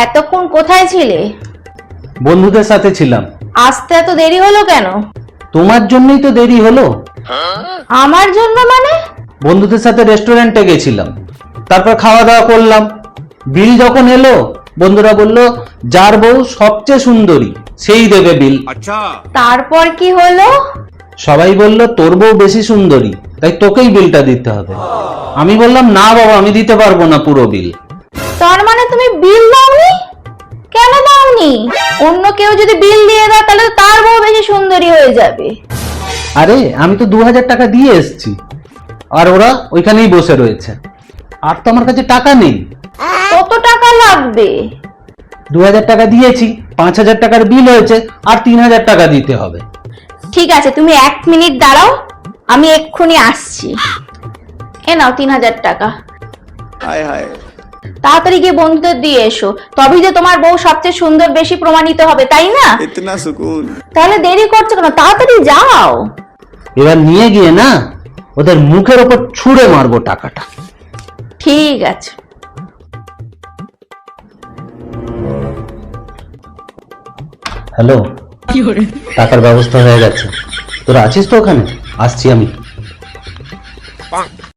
এতক্ষণ কোথায় ছিলে? বন্ধুদের সাথে ছিলাম। আসতে এত দেরি হলো কেন? তোমার জন্যই তো দেরি হলো। আমার জন্য মানে? বন্ধুদের সাথে রেস্টুরেন্টে গেছিলাম, তারপর খাওয়া দাওয়া করলাম। বিল যখন এলো, বন্ধুরা বলল যার বউ সবচেয়ে সুন্দরী সেই দেবে বিল। তারপর কি হলো? সবাই বলল তোর বউ বেশি সুন্দরী, তাই তোকেই বিলটা দিতে হবে। আমি বললাম না বাবা, আমি দিতে পারবো না পুরো বিল। তার মানে তুমি বিল দাওনি? কেন দাওনি? অন্য কেউ যদি বিল দিয়ে দেয় তাহলে তো তার বউ বেশি সুন্দরী হয়ে যাবে। আরে আমি তো 2000 টাকা দিয়ে এসেছি, আর ওরা ওইখানেই বসে রয়েছে, আর তো আমার কাছে টাকা নেই। কত টাকা লাগবে? 2000 টাকা দিয়েছি, 5000 টাকার বিল হয়েছে, আর 3000 টাকা দিতে হবে। ঠিক আছে, তুমি 1 মিনিট দাঁড়াও, আমি এক্ষুনি আসছি। এ নাও 3000 টাকা। हाय हाय তাড়াতাড়ি গিয়ে বন্ধুদের দিয়ে এসো, তবেই যে তোমার বউ সবচেয়ে সুন্দর বেশি প্রমাণিত হবে, তাই না? इतना सुकून। তাহলে দেরি করছো কেন? তাড়াতাড়ি যাও। এবার নিয়ে গিয়ে না ওদের মুখের ওপর ছুঁড়ে মারবো টাকাটা। ঠিক আছে। হ্যালো, টাকার ব্যবস্থা হয়ে গেছে। তোরা আছিস তো ওখানে? আসছি আমি।